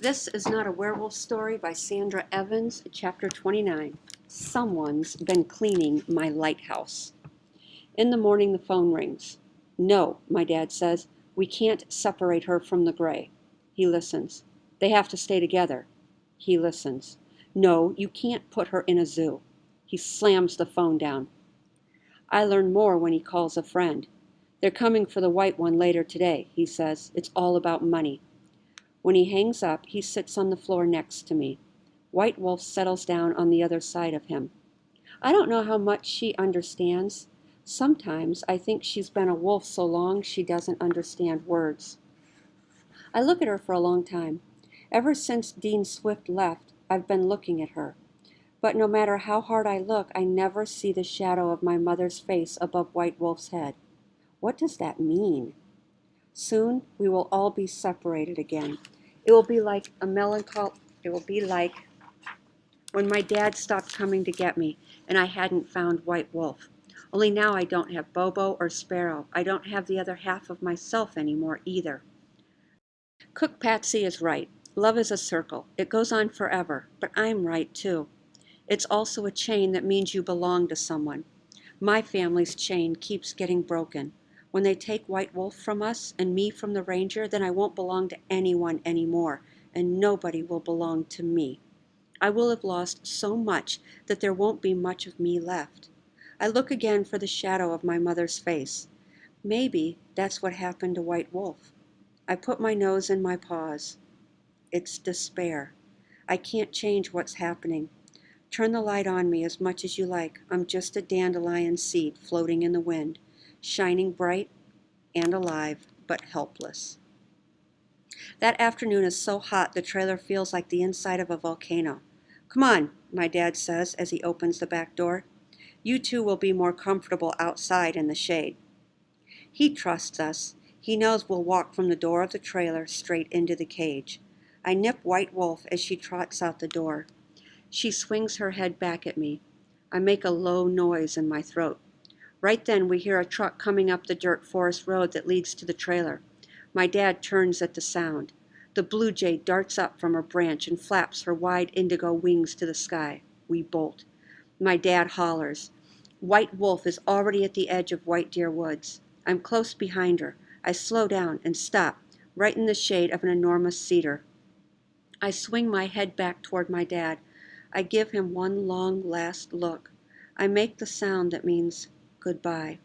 This is not a werewolf story by Sandra Evans, chapter 29. Someone's been cleaning my lighthouse. In the morning, the phone rings. No, my dad says, we can't separate her from the gray. He listens. They have to stay together. He listens. No, you can't put her in a zoo. He slams the phone down. I learn more when he calls a friend. They're coming for the white one later today, he says. It's all about money. When he hangs up, he sits on the floor next to me. White Wolf settles down on the other side of him. I don't know how much she understands. Sometimes I think she's been a wolf so long she doesn't understand words. I look at her for a long time. Ever since Dean Swift left, I've been looking at her. But no matter how hard I look, I never see the shadow of my mother's face above White Wolf's head. What does that mean? Soon we will all be separated again. It will be like when my dad stopped coming to get me and I hadn't found White Wolf. Only now I don't have Bobo or Sparrow. I don't have the other half of myself anymore either. Cook Patsy is right. Love is a circle. It goes on forever, but I'm right too. It's also a chain that means you belong to someone. My family's chain keeps getting broken. When they take White Wolf from us and me from the ranger, then I won't belong to anyone anymore, and nobody will belong to me. I will have lost so much that there won't be much of me left. I look again for the shadow of my mother's face. Maybe that's what happened to White Wolf. I put my nose in my paws. It's despair. I can't change what's happening. Turn the light on me as much as you like. I'm just a dandelion seed floating in the wind, shining bright and alive, but helpless. That afternoon is so hot the trailer feels like the inside of a volcano. Come on, my dad says as he opens the back door. You two will be more comfortable outside in the shade. He trusts us. He knows we'll walk from the door of the trailer straight into the cage. I nip White Wolf as she trots out the door. She swings her head back at me. I make a low noise in my throat. Right then we hear a truck coming up the dirt forest road that leads to the trailer. My dad turns at the sound. The blue jay darts up from her branch and flaps her wide indigo wings to the sky. We bolt. My dad hollers. White Wolf is already at the edge of White Deer Woods. I'm close behind her. I slow down and stop, right in the shade of an enormous cedar. I swing my head back toward my dad. I give him one long last look. I make the sound that means goodbye.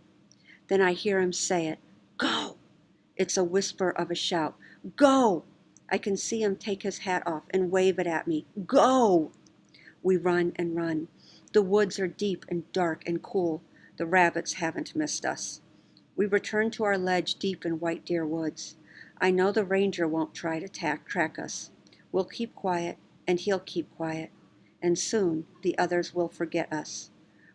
Then I hear him say it. Go! It's a whisper of a shout. Go! I can see him take his hat off and wave it at me. Go! We run and run. The woods are deep and dark and cool. The rabbits haven't missed us. We return to our ledge deep in White Deer Woods. I know the ranger won't try to track us. We'll keep quiet, and he'll keep quiet. And soon the others will forget us.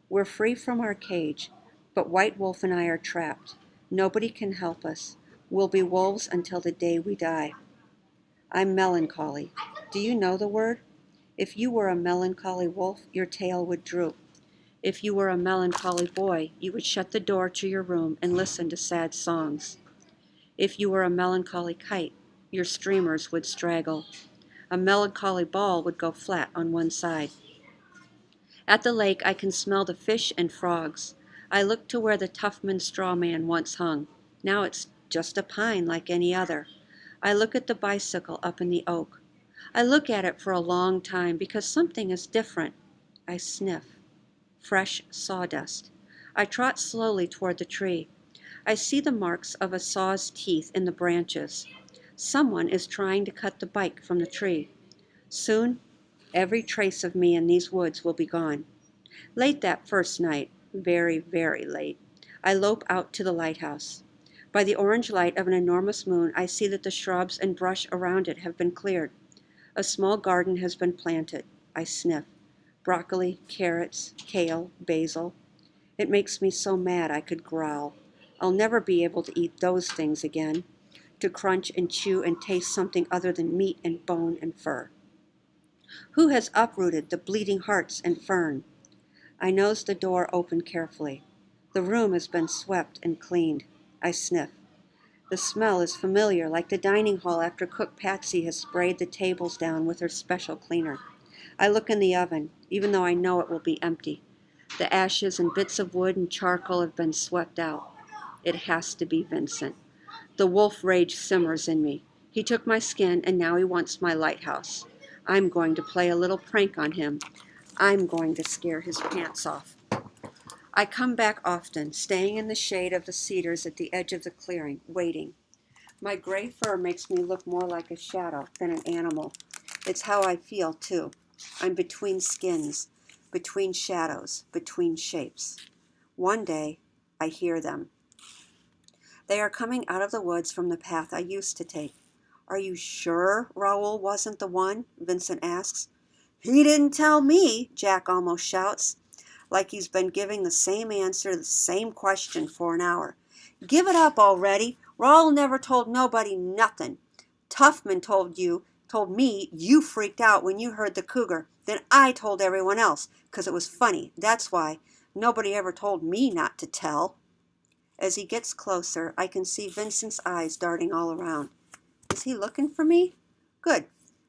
We're free from our cage, but White Wolf and I are trapped. Nobody can help us. We'll be wolves until the day we die. I'm melancholy. Do you know the word? If you were a melancholy wolf, your tail would droop. If you were a melancholy boy, you would shut the door to your room and listen to sad songs. If you were a melancholy kite, your streamers would straggle. A melancholy ball would go flat on one side. At the lake, I can smell the fish and frogs. I look to where the Tuffman straw man once hung. Now it's just a pine like any other. I look at the bicycle up in the oak. I look at it for a long time because something is different. I sniff. Fresh sawdust. I trot slowly toward the tree. I see the marks of a saw's teeth in the branches. Someone is trying to cut the bike from the tree. Soon, every trace of me in these woods will be gone. Late that first night, very, very late, I lope out to the lighthouse. By the orange light of an enormous moon, I see that the shrubs and brush around it have been cleared. A small garden has been planted. I sniff. Broccoli, carrots, kale, basil. It makes me so mad I could growl. I'll never be able to eat those things again, to crunch and chew and taste something other than meat and bone and fur. Who has uprooted the bleeding hearts and fern? I nose the door open carefully. The room has been swept and cleaned. I sniff. The smell is familiar, like the dining hall after Cook Patsy has sprayed the tables down with her special cleaner. I look in the oven, even though I know it will be empty. The ashes and bits of wood and charcoal have been swept out. It has to be Vincent. The wolf rage simmers in me. He took my skin, and now he wants my lighthouse. I'm going to play a little prank on him. I'm going to scare his pants off. I come back often, staying in the shade of the cedars at the edge of the clearing, waiting. My gray fur makes me look more like a shadow than an animal. It's how I feel, too. I'm between skins, between shadows, between shapes. One day, I hear them. They are coming out of the woods from the path I used to take. Are you sure Raoul wasn't the one? Vincent asks. He didn't tell me, Jack almost shouts, like he's been giving the same answer to the same question for an hour. Give it up already. Raoul never told nobody nothing. Tuffman told me you freaked out when you heard the cougar. Then I told everyone else, 'cause it was funny. That's why. Nobody ever told me not to tell. As he gets closer, I can see Vincent's eyes darting all around. Is he looking for me? Good,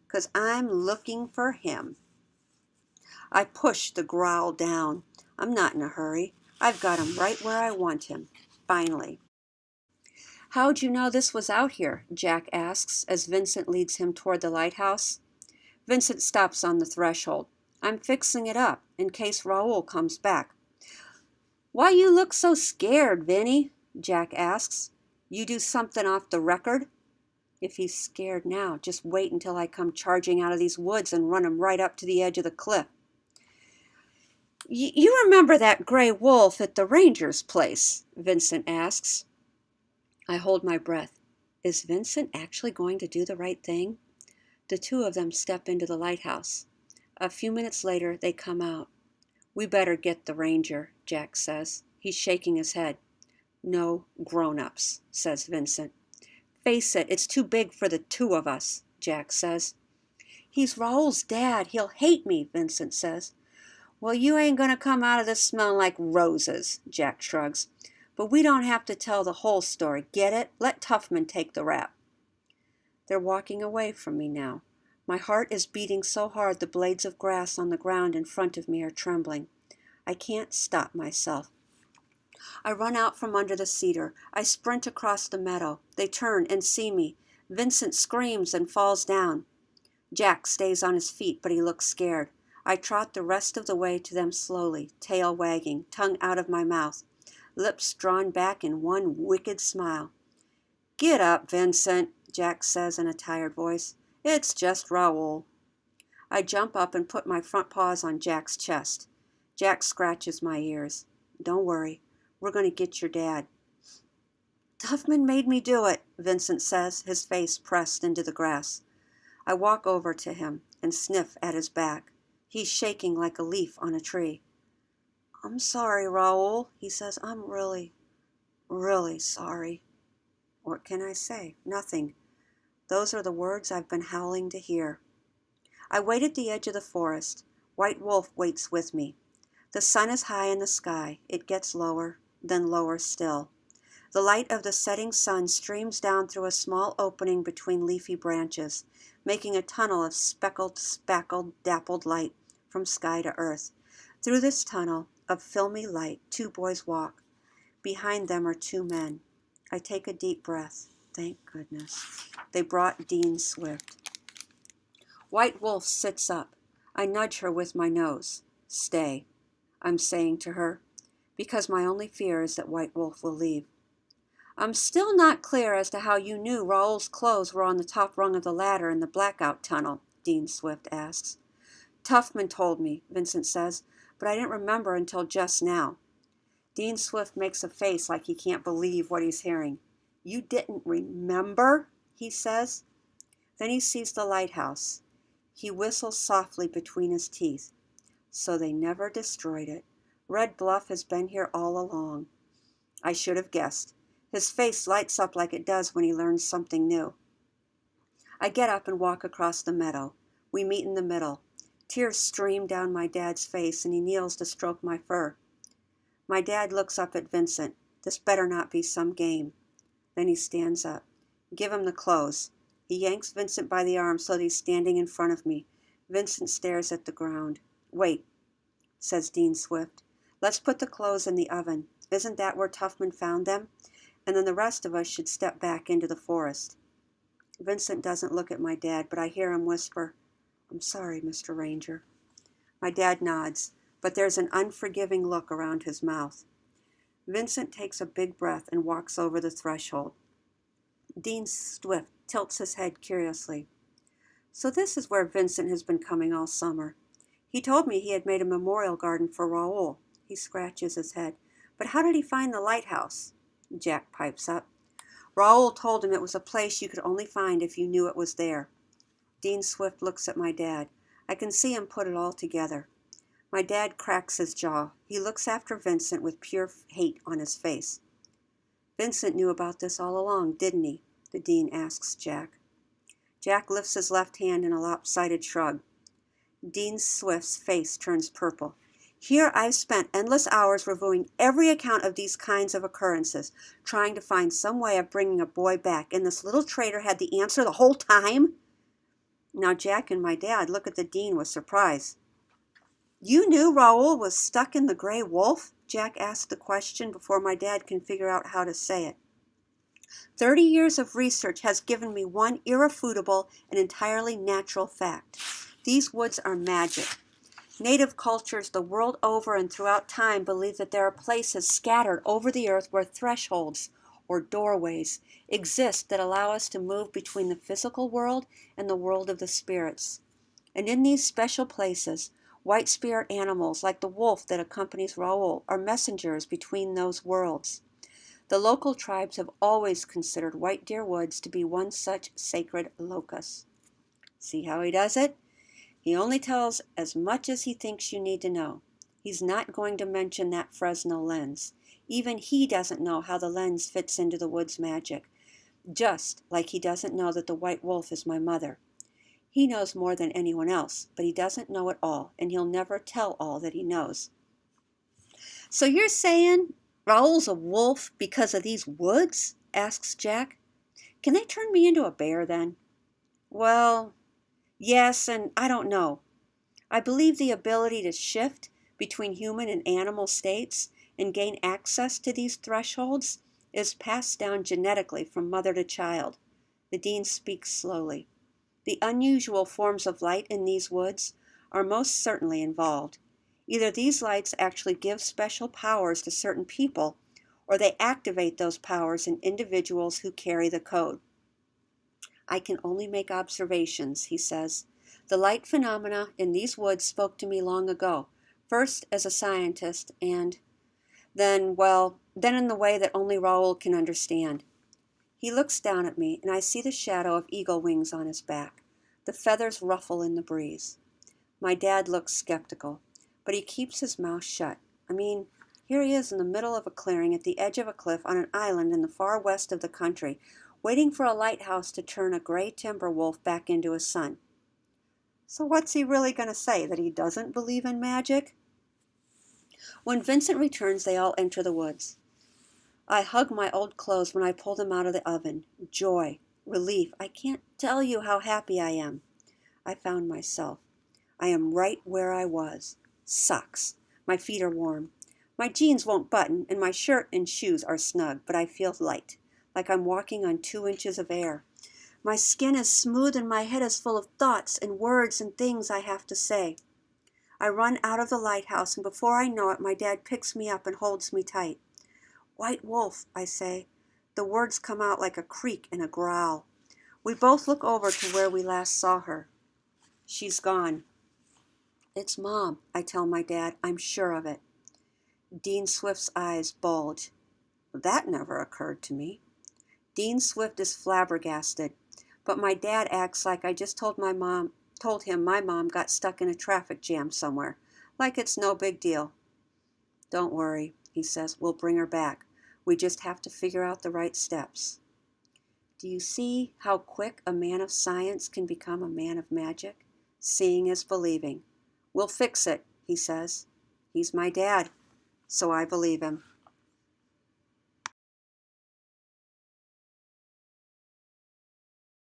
'cause I'm looking for him. I push the growl down. I'm not in a hurry. I've got him right where I want him. Finally. How'd you know this was out here? Jack asks as Vincent leads him toward the lighthouse. Vincent stops on the threshold. I'm fixing it up in case Raoul comes back. Why you look so scared, Vinny? Jack asks. You do something off the record? If he's scared now, just wait until I come charging out of these woods and run him right up to the edge of the cliff. You remember that gray wolf at the ranger's place? Vincent asks. I hold my breath. Is Vincent actually going to do the right thing? The two of them step into the lighthouse. A few minutes later, they come out. We better get the ranger, Jack says. He's shaking his head. No grown-ups, says Vincent. Face it, it's too big for the two of us, Jack says. He's Raoul's dad. He'll hate me, Vincent says. Well, you ain't gonna come out of this smelling like roses, Jack shrugs. But we don't have to tell the whole story, get it? Let Tuffman take the rap. They're walking away from me now. My heart is beating so hard the blades of grass on the ground in front of me are trembling. I can't stop myself. I run out from under the cedar. I sprint across the meadow. They turn and see me. Vincent screams and falls down. Jack stays on his feet, but he looks scared. I trot the rest of the way to them slowly, tail wagging, tongue out of my mouth, lips drawn back in one wicked smile. Get up, Vincent, Jack says in a tired voice. It's just Raoul. I jump up and put my front paws on Jack's chest. Jack scratches my ears. Don't worry. We're going to get your dad. Tuffman made me do it, Vincent says, his face pressed into the grass. I walk over to him and sniff at his back. He's shaking like a leaf on a tree. I'm sorry, Raoul, he says. I'm really, really sorry. What can I say? Nothing. Those are the words I've been howling to hear. I wait at the edge of the forest. White Wolf waits with me. The sun is high in the sky. It gets lower, then lower still. The light of the setting sun streams down through a small opening between leafy branches, making a tunnel of speckled, spackled, dappled light from sky to earth. Through this tunnel of filmy light, two boys walk. Behind them are two men. I take a deep breath. Thank goodness. They brought Dean Swift. White Wolf sits up. I nudge her with my nose. Stay, I'm saying to her, because my only fear is that White Wolf will leave. I'm still not clear as to how you knew Raoul's clothes were on the top rung of the ladder in the blackout tunnel, Dean Swift asks. Tuffman told me, Vincent says, but I didn't remember until just now. Dean Swift makes a face like he can't believe what he's hearing. You didn't remember? He says. Then he sees the lighthouse. He whistles softly between his teeth. So they never destroyed it. Red Bluff has been here all along. I should have guessed. His face lights up like it does when he learns something new. I get up and walk across the meadow. We meet in the middle. Tears stream down my dad's face, and he kneels to stroke my fur. My dad looks up at Vincent. This better not be some game. Then he stands up. Give him the clothes. He yanks Vincent by the arm so that he's standing in front of me. Vincent stares at the ground. Wait, says Dean Swift. Let's put the clothes in the oven. Isn't that where Tuffman found them? And then the rest of us should step back into the forest. Vincent doesn't look at my dad, but I hear him whisper, I'm sorry, Mr. Ranger. My dad nods, but there's an unforgiving look around his mouth. Vincent takes a big breath and walks over the threshold. Dean Swift tilts his head curiously. So this is where Vincent has been coming all summer. He told me he had made a memorial garden for Raoul. He scratches his head. But how did he find the lighthouse? Jack pipes up. Raoul told him it was a place you could only find if you knew it was there. Dean Swift looks at my dad. I can see him put it all together. My dad cracks his jaw. He looks after Vincent with pure hate on his face. Vincent knew about this all along, didn't he? The dean asks Jack. Jack lifts his left hand in a lopsided shrug. Dean Swift's face turns purple. Here I've spent endless hours reviewing every account of these kinds of occurrences, trying to find some way of bringing a boy back, and this little traitor had the answer the whole time? Now Jack and my dad look at the dean with surprise. You knew Raoul was stuck in the Gray Wolf? Jack asked the question before my dad can figure out how to say it. 30 years of research has given me one irrefutable and entirely natural fact. These woods are magic. Native cultures the world over and throughout time believe that there are places scattered over the earth where thresholds, or doorways, exist that allow us to move between the physical world and the world of the spirits. And in these special places, white spirit animals like the wolf that accompanies Raoul are messengers between those worlds. The local tribes have always considered White Deer Woods to be one such sacred locus. See how he does it? He only tells as much as he thinks you need to know. He's not going to mention that Fresnel lens. Even he doesn't know how the lens fits into the wood's magic, just like he doesn't know that the white wolf is my mother. He knows more than anyone else, but he doesn't know it all, and he'll never tell all that he knows. So you're saying Raoul's a wolf because of these woods? Asks Jack. Can they turn me into a bear then? Well, yes, and I don't know. I believe the ability to shift between human and animal states and gain access to these thresholds is passed down genetically from mother to child. The dean speaks slowly. The unusual forms of light in these woods are most certainly involved. Either these lights actually give special powers to certain people, or they activate those powers in individuals who carry the code. I can only make observations, he says. The light phenomena in these woods spoke to me long ago, first as a scientist and then in the way that only Raoul can understand. He looks down at me, and I see the shadow of eagle wings on his back. The feathers ruffle in the breeze. My dad looks skeptical, but he keeps his mouth shut. I mean, here he is in the middle of a clearing at the edge of a cliff on an island in the far west of the country, waiting for a lighthouse to turn a gray timber wolf back into a sun. So what's he really going to say, that he doesn't believe in magic? When Vincent returns, they all enter the woods. I hug my old clothes when I pull them out of the oven. Joy, relief. I can't tell you how happy I am. I found myself. I am right where I was. Sucks. My feet are warm. My jeans won't button, and my shirt and shoes are snug, but I feel light, like I'm walking on 2 inches of air. My skin is smooth and my head is full of thoughts and words and things I have to say. I run out of the lighthouse, and before I know it, my dad picks me up and holds me tight. White wolf, I say. The words come out like a creak and a growl. We both look over to where we last saw her. She's gone. It's Mom, I tell my dad. I'm sure of it. Dean Swift's eyes bulge. That never occurred to me. Dean Swift is flabbergasted, but my dad acts like I just told him my mom got stuck in a traffic jam somewhere, like it's no big deal. Don't worry, he says, we'll bring her back. We just have to figure out the right steps. Do you see how quick a man of science can become a man of magic? Seeing is believing. We'll fix it, he says. He's my dad, so I believe him.